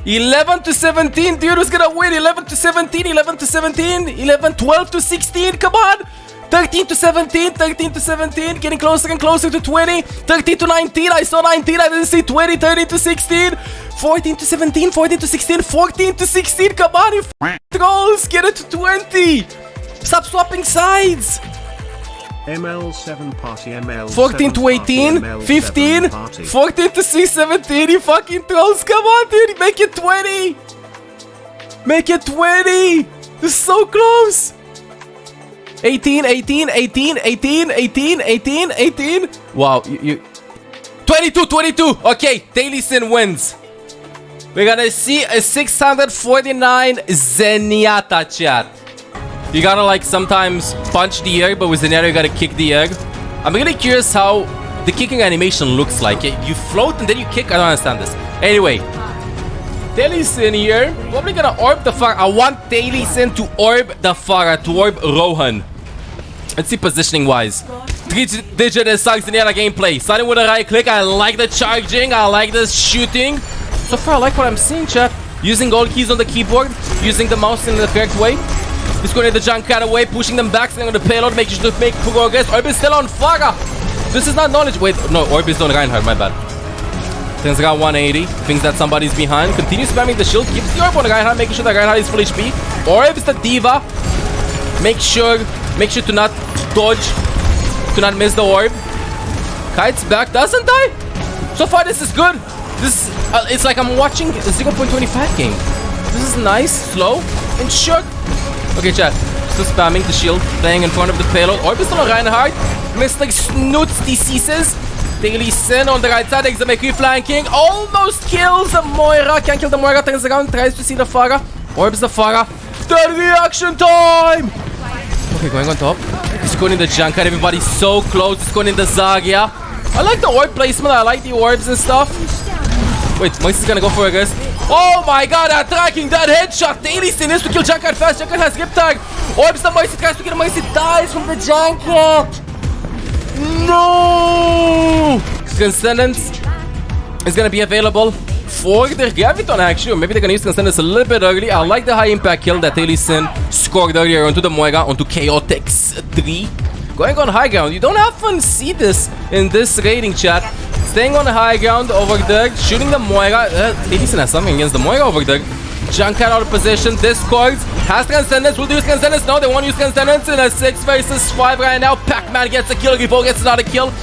11 to 17, dude, who's gonna win? 11 to 17, 11 to 17, 11, 12 to 16, come on! 13 to 17, 13 to 17, getting closer and closer to 20, 13 to 19, I saw 19, I didn't see 20, 13 to 16, 14 to 17, 14 to 16, 14 to 16, come on, you trolls, get it to 20! Stop swapping sides! ML7 party, ML 14 to 18, 15, 14 to 17, you fucking trolls, come on dude, make it 20! Make it 20! This is so close! 18, 18, 18, 18, 18, 18, 18. Wow, you 22, 22. Okay, Dailison wins. We're gonna see a 649 Zenyatta chat. You gotta like sometimes punch the egg, but with Zenyatta you gotta kick the egg. I'm really curious how the kicking animation looks like. You float and then you kick. I don't understand this. Anyway, Dailison here. Probably gonna orb the Pharah. I want Dailison to orb the Pharah, to orb Rohan. Let's see positioning wise. 3-digit is sucks Zenyatta gameplay. Starting with a right click. I like the charging. I like the shooting. So far, I like what I'm seeing, chat. Using all keys on the keyboard. Using the mouse in the correct way. He's going to the Junkrat away. Pushing them back. Staying on the payload. Making sure to make progress. Orb is still on Pharah. This is not knowledge. Wait, no. Orb is on Reinhardt. My bad. Things got 180. Thinks that somebody's behind. Continues spamming the shield. Keeps the orb on Reinhardt. Making sure that Reinhardt is full HP. Orb is the diva. Make sure to not dodge. To not miss the orb. Kite's back. Doesn't die. So far, this is good. This it's like I'm watching a 0.25 game. This is nice, slow, and short. Okay, chat. Still spamming the shield. Playing in front of the payload. Orb is still on Reinhardt. Mr. Snoots diseases. Dailison on the right side. Examekri flanking. Almost kills the MOIRA. Can't kill the MOIRA. Turns around. Tries to see the Pharah. Orb's the Pharah. The reaction time! Okay, going on top. He's going in the Junkrat. Everybody's so close. He's going in the Zarya. I like the orb placement. I like the orbs and stuff. Wait, Moise is gonna go for it, guys. Oh my god, that tracking, that headshot. Dailison needs to kill Junkrat fast. Junkrat has grip tag. Orbs the Moise tries to get Moise. Dies from the Junkrat. No! Transcendence is gonna be available for the Graviton actually, or maybe they're gonna use Transcendence a little bit early. I like the high impact kill that Dailison scored earlier onto the MOIRA, onto Chaotix 3. Going on high ground. You don't often see this in this rating, chat. Staying on the high ground over there, shooting the MOIRA. Dailison has something against the MOIRA over there. Junkrat out of position. Discord has Transcendence. Will they use Transcendence? No, they won't use Transcendence in a 6 versus 5 right now. Pac-Man gets a kill. Revo gets another kill.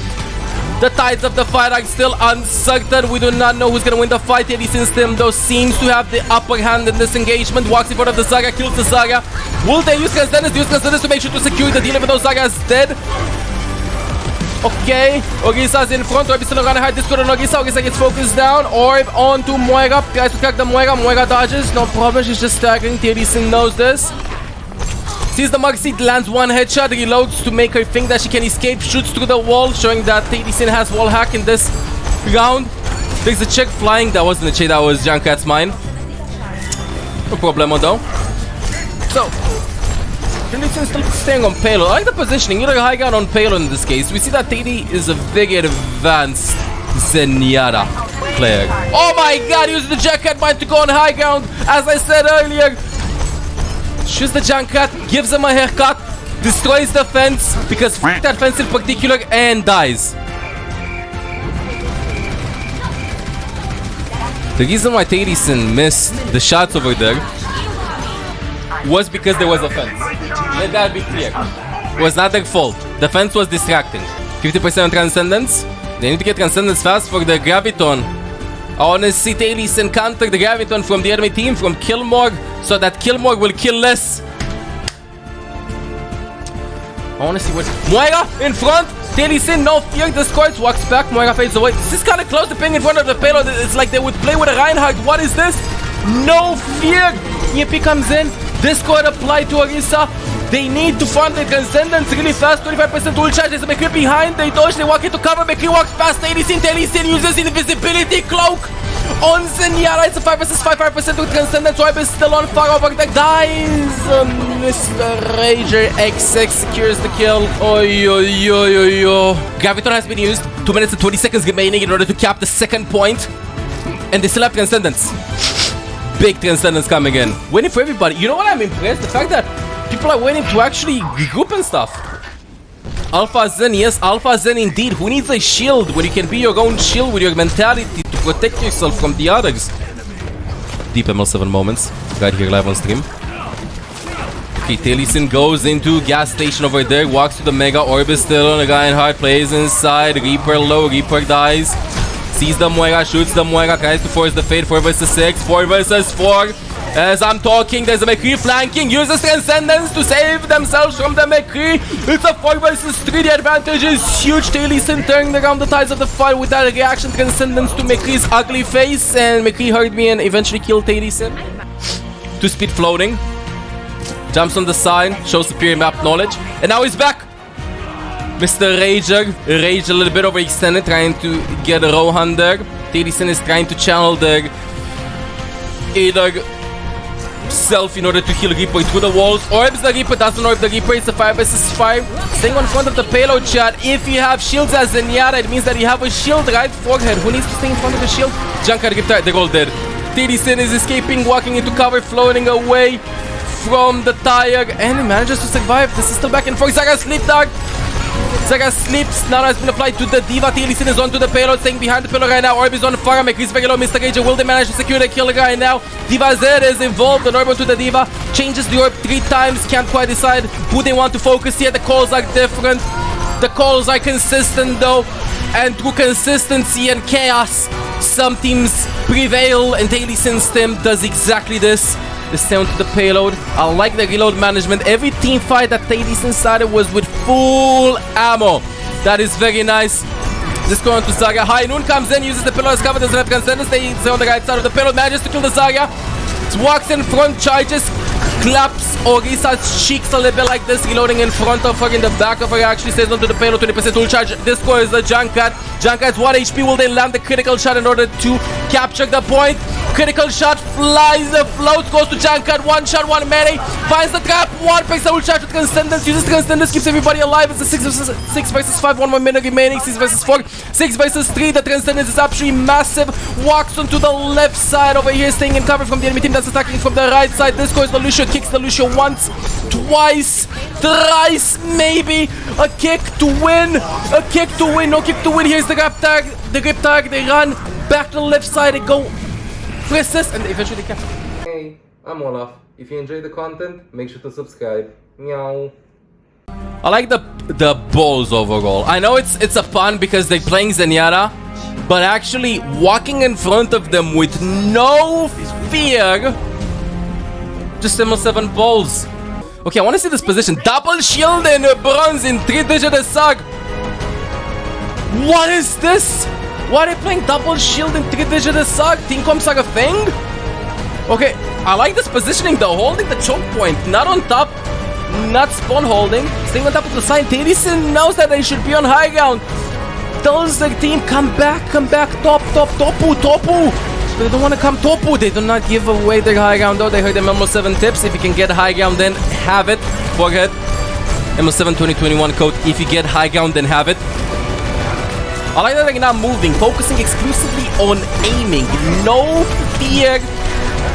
The tides of the fight are still uncertain. We do not know who's gonna win the fight. Dailison still though seems to have the upper hand in this engagement. Walks in front of the Zarya, kills the Zarya. Will they use Transcendence? Use Transcendence to make sure to secure the deal even though Zarya is dead. Okay, Ogisa's in front. Orb is still gonna hide Discord on Ogisa. Ogisa gets focused down. Orb onto MOIRA. Tries to crack the MOIRA. MOIRA dodges. No problem. She's just staggering. Dailison knows this. Sees the Mug Seed, lands one headshot, reloads to make her think that she can escape, shoots through the wall, showing that Dailison has wall hack in this round. Takes a check flying. That wasn't a check, that was Junkrat's mine. No problemo though. So, Dailison still staying on payload. I like the positioning, either high ground on payload in this case. We see that Daily is a very advanced Zenyatta player. Oh my god, uses the Junkrat mine to go on high ground, as I said earlier. Shoots the Junkrat, gives him a haircut, destroys the fence, because f that fence in particular, and dies. The reason why Dailison missed the shots over there was because there was a fence. Let that be clear. It was not their fault. The fence was distracting. 50% Transcendence. They need to get Transcendence fast for the Graviton. I want to see Dailison counter the Graviton from the enemy team, from Killmore, so that Killmore will kill less. I want to see what... MOIRA in front! Dailison, no fear, discords, walks back, MOIRA fades away. This is kind of close, the ping in front of the payload. It's like they would play with a Reinhardt. What is this? No fear! Yippee comes in, Discord applied to Orisa. They need to farm the Transcendence really fast. 25% ult charge. There's a McCree behind. They dodge. They walk into cover. McCree walks past Dailison. Dailison uses invisibility cloak on Zenyatta. It's a 5 vs 5. 5% with Transcendence. Orb is still on fire over there. Dies. Mr. Rager XX secures the kill. Oy. Graviton has been used. 2 minutes and 20 seconds remaining in order to cap the second point. And they still have Transcendence. Big Transcendence coming in. Waiting for everybody. You know what I'm impressed? The fact that people are waiting to actually group and stuff. Alpha Zen, yes, Alpha Zen indeed. Who needs a shield when you can be your own shield with your mentality to protect yourself from the others? Deep ML7 moments. Right here live on stream. Okay, Taliesin goes into gas station over there, walks to the Mega Orb is still on the Reinhardt, plays inside, Reaper low, Reaper dies. Sees the Moira, shoots the Moira, tries to force the fade, 4 vs 6, 4 vs 4. As I'm talking, there's a McCree flanking, uses Transcendence to save themselves from the McCree. It's a 4 vs 3, the advantage is huge. Taliesin turning around the tides of the fight with that reaction Transcendence to McCree's ugly face. And McCree heard me and eventually killed Taliesin. 2-speed floating. Jumps on the side, shows superior map knowledge. And now he's back! Mr. Rager. Rage a little bit overextended, trying to get a Rohan there. Taliesin is trying to channel their either self in order to kill Reaper through the walls. Orbs the Reaper, doesn't orb the Reaper, it's a 5 vs 5. Staying on front of the payload chat. If you have shields as Zenyatta, it means that you have a shield right forehead. Who needs to stay in front of the shield? Junkrat Riptide, they're all dead. Taliesin is escaping, walking into cover, floating away from the tire, and he manages to survive. This is still back and forth. Zaga sleep dog. Zaga sleeps. Nano has been applied to the Diva. Taliesin is onto the payload, staying behind the pillar right now. Orb is on fire. McCree's very low. Mr. Rager, will they manage to secure the kill right now? Diva Z is involved. An orb onto the Diva. Changes the orb 3 times. Can't quite decide who they want to focus here. The calls are different. The calls are consistent though. And through consistency and chaos, some teams prevail, and Taliesin's team does exactly this. They stay onto the payload. I like the reload management. Every team fight that Taliesin started was with full ammo. That is very nice. This going to Zarya. High Noon comes in, uses the pillar as cover, doesn't have Transcendence. Stays on the right side of the payload, manages to kill the Zarya. Walks in front, charges, claps Orisa's cheeks a little bit like this, reloading in front of her, in the back of her. Actually stays onto the payload, 20% full charge. This score is the Junkrat. Junkrat's 1 HP. Will they land the critical shot in order to capture the point? Critical shot flies, floats, goes to Junkrat. 1 shot, 1 melee. Finds the trap. 1 picks the full charge with Transcendence. Uses Transcendence, keeps everybody alive. It's a 6 vs 5. 1 more minute remaining. 6 vs 4. 6 vs 3. The Transcendence is absolutely massive. Walks onto the left side over here, staying in cover from the enemy team that's attacking from the right side. This goes the Lucio, kicks the Lucio once, twice, thrice, maybe. A kick to win. A kick to win. No kick to win. Here's the grip tag. The grip tag. They run back to the left side. They go. Resist, and eventually they catch. Hey, I'm Olaf. If you enjoy the content, make sure to subscribe. Meow. I like the balls overall. I know it's a pun because they're playing Zenyatta, but actually walking in front of them with no fear. Just ML7 balls. Okay, I want to see this position. Double shield and bronze in 3-digit SAG. What is this? Why are they playing double shield in 3-digit SAG? Team comps are a thing? Okay, I like this positioning though. Holding the choke point. Not on top. Not spawn holding. Staying on top of the side. Taliesin knows that they should be on high ground. Tells the team, come back, top, topu. They don't want to come topu. They do not give away their high ground though. They heard the ML7 tips. If you can get high ground, then have it. Forehead. ML7 2021 code. If you get high ground, then have it. I like that they're now moving, focusing exclusively on aiming. No fear.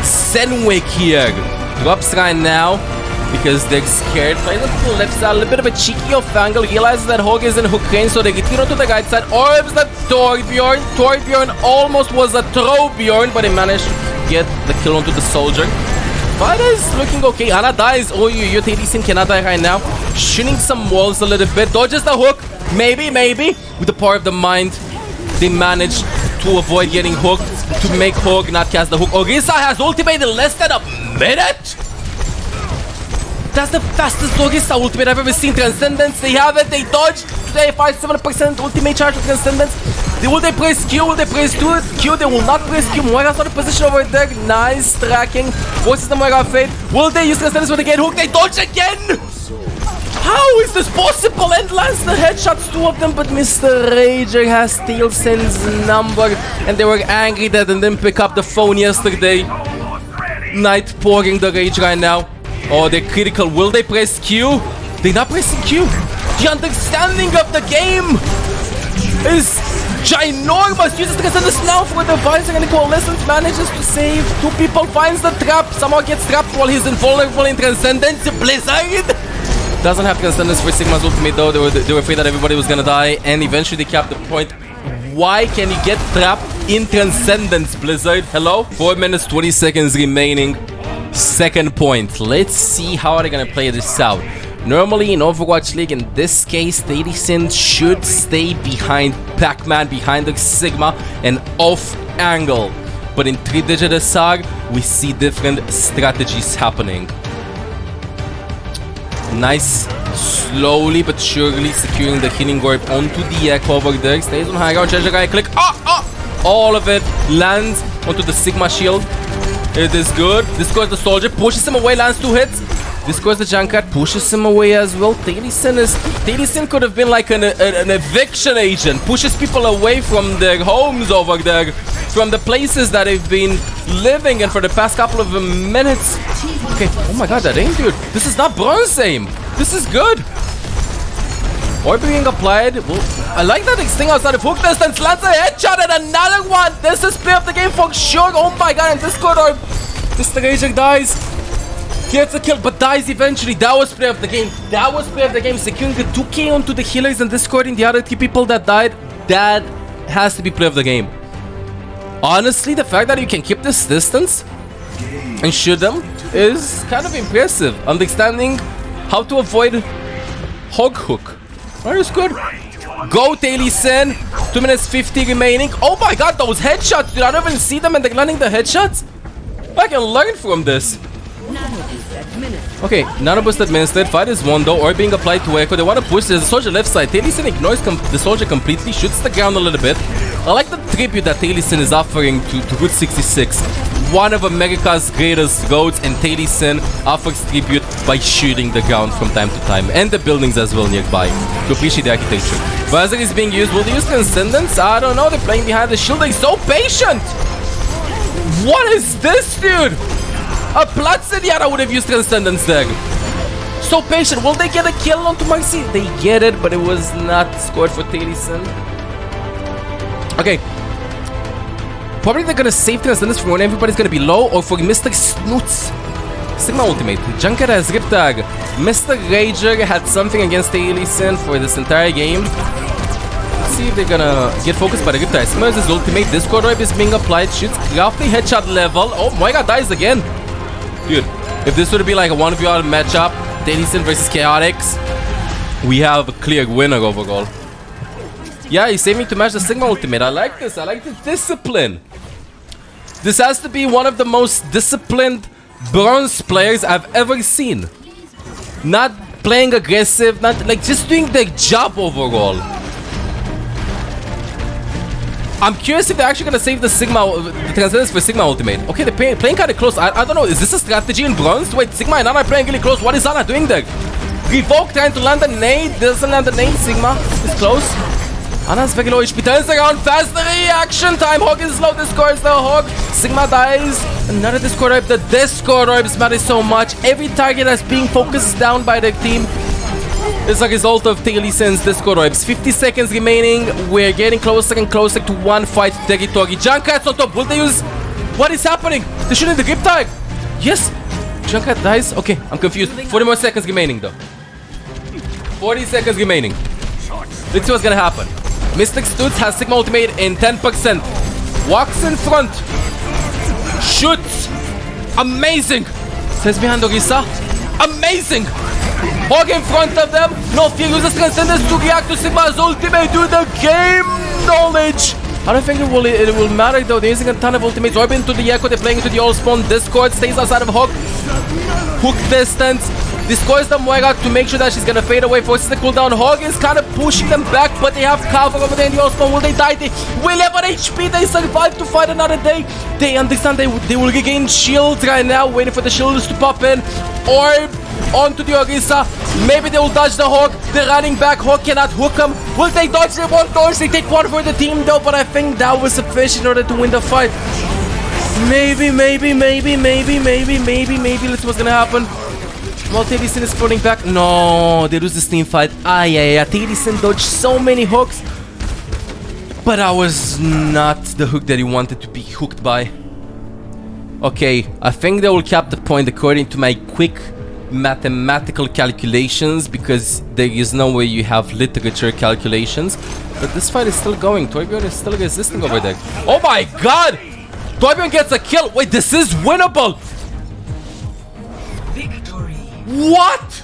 Zenwick here. Drops right now because they're scared. Plays up to the left side, a little bit of a cheeky off angle. Realizes that Hog is in hook range, so they retreat onto the right side. Orbs the Torbjorn. Torbjorn almost was a Trobjorn, but he managed to get the kill onto the soldier. Fight is looking okay. Ana dies. Oh, your Taliesin cannot die right now. Shooting some walls a little bit. Dodges the hook. Maybe. With the power of the mind, they managed to avoid getting hooked, to make Hog not cast the hook. Orisa has ultimate in less than a minute. That's the fastest Orisa ultimate I've ever seen. Transcendence, they have it, they dodge. Today, 5-7% ultimate charge with Transcendence. Will they press Q? Will they press Q? They will not press Q. Moira's on the position over there. Nice tracking. Forces the Moira fade. Will they use Transcendence when they get hooked? They dodge again! How is this possible? And lands the headshots, 2 of them, but Mr. Rager has Taliesin's number, and they were angry that they didn't pick up the phone yesterday. Night pouring the rage right now. Oh, they're critical. Will they press Q? They're not pressing Q. The understanding of the game is Ginormous uses Transcendence now for the advisor and Coalescence manages to save. 2 people, finds the trap. Somehow gets trapped while he's invulnerable in Transcendence. Blizzard doesn't have Transcendence for Sigma's ultimate though. They were afraid that everybody was gonna die, and eventually they capped the point. Why can you get trapped in Transcendence, Blizzard? Hello? 4 minutes, 20 seconds remaining. Second point. Let's see how they're gonna play this out. Normally in Overwatch League, in this case, Sin should stay behind Pac-Man, behind the Sigma, and off angle. But in 3-digit SR, we see different strategies happening. Nice, slowly but surely securing the healing orb onto the echo over there. Stays on high ground, treasure guy, click. All of it lands onto the Sigma shield. It is good. This goes the soldier, pushes him away, lands 2 hits. This goes the Junkrat, pushes him away as well. Sin could have been like an eviction agent, pushes people away from their homes over there, from the places that they've been living in for the past couple of minutes. Okay, oh my god, that aim, dude. This is not bronze aim. This is good. Orb being applied. Well, I like that thing outside of hook distance. Lands a headshot and another one. This is play of the game for sure. Oh my god, and this good orb. This Stranger dies. Gets a kill, but dies eventually. That was play of the game. That was play of the game. Securing the 2k onto the healers and discording the other 3 people that died. That has to be play of the game. Honestly, the fact that you can keep this distance and shoot them is kind of impressive. Understanding how to avoid hog hook. That is good. Go, Sin. 2 minutes 50 remaining. Oh my god, those headshots. Did I not even see them and they're landing the headshots? I can learn from this. Okay, Nano Boost administered. Fight is won though, or being applied to Echo. They want to push. There's a soldier left side. Sin ignores the soldier completely, shoots the ground a little bit. I like the tribute that Sin is offering to Route 66. One of America's greatest roads, and Sin offers tribute by shooting the ground from time to time. And the buildings as well nearby, to appreciate the architecture. Visor is being used. Will they use Transcendence? I don't know. They're playing behind the shield. They're so patient! What is this, dude? A ZENYATTA would have used Transcendence there. So patient. Will they get a kill onto Marcy? They get it, but it was not scored for Sin. Okay. Probably they're gonna save Transcendence for when everybody's gonna be low, or for Mr. Snoots. Sigma ultimate. Junker has Rip Tag. Mr. Rager had something against Sin for this entire game. Let's see if they're gonna get focused by the Rip Tag. Sigma has his ultimate. Discord Orb is being applied. Shoots roughly headshot level. Oh, MOIRA dies again. Dude, if this would be like a 1v1 matchup, Sin versus Chaotix, we have a clear winner overall. Yeah, he's saving to match the Sigma ultimate. I like this. I like the discipline. This has to be one of the most disciplined bronze players I've ever seen. Not playing aggressive, not like just doing their job overall. I'm curious if they're actually gonna save the Transcendence for Sigma ultimate. Okay, they're playing kind of close. I don't know. Is this a strategy in bronze? Wait, Sigma and Ana are playing really close. What is Ana doing there? Revoke trying to land a nade. Doesn't land a nade. Sigma is close. Ana's very low HP. Turns around fast. Reaction time. Hog is low. Discords the Hog. Sigma dies. Another Discord Orb. The Discord Orbs matter so much. Every target that's being focused down by the team is a result of Sin's Discord Orbs. 50 seconds remaining. We're getting closer and closer to one fight territory. Junkrat's on top. Will they use... What is happening? They're shooting the grip tag. Yes. Junkrat dies. Okay, I'm confused. 40 more seconds remaining though. 40 seconds remaining. Let's see what's gonna happen. Mystic Stutz has Sigma ultimate in 10%. Walks in front. Shoots. Amazing. Says behind Orisa. Amazing. Hog in front of them. No fear, uses Transcendence to react to Sigma's ultimate. Do the game knowledge. I don't think it will matter though. They're using a ton of ultimates. Orb into the Echo. They're playing into the all spawn. Discord stays outside of Hog. Hook distance. Destroys the MOIRA to make sure that she's gonna fade away. Forces the cooldown. Hog is kind of pushing them back, but they have cover over there in the all spawn. Will they die? They will have an HP. They survive to fight another day. They understand they will regain shields right now, waiting for the shields to pop in. Orb onto the Orisa. Maybe they will dodge the Hog. They're running back. Hog cannot hook them. Will they dodge? They won't dodge. They take one for the team though, but I think that was sufficient in order to win the fight. Maybe. Let's see what's gonna happen. Well, Sin is floating back. No, they lose this team fight. Sin dodged so many hooks. But I was not the hook that he wanted to be hooked by. Okay, I think they will cap the point according to my quick mathematical calculations, because there is no way you have literature calculations. But this fight is still going. Torbjorn is still resisting over there. Oh my god! Torbjorn gets a kill! Wait, this is winnable! Victory! What?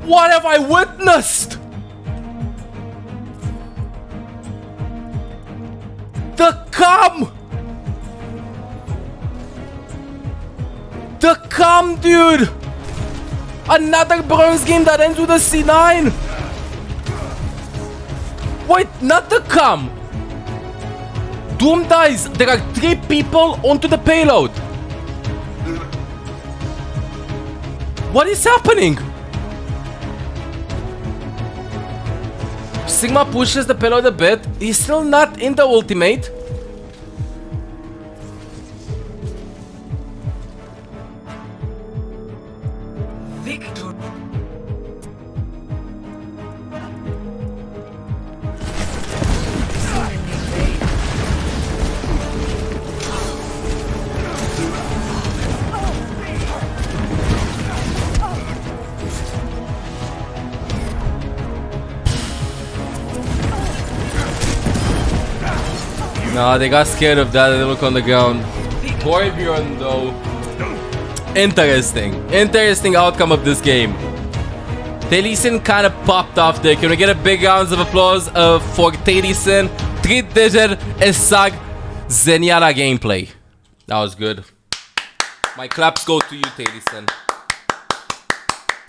What have I witnessed? The cum! The cum, dude! Another bronze game that ends with a C9! Wait, not the cum! Doom dies! There are 3 people onto the payload! What is happening? Sigma pushes the payload a bit. He's still not in the ultimate. Victory! Nah, they got scared of that. They look on the ground. Torbjorn, though. Interesting. Interesting outcome of this game. Taliesin kind of popped off there. Can we get a big round of applause for Taliesin? 3-digit Esag Zenyatta gameplay. That was good. My claps go to you, Taliesin.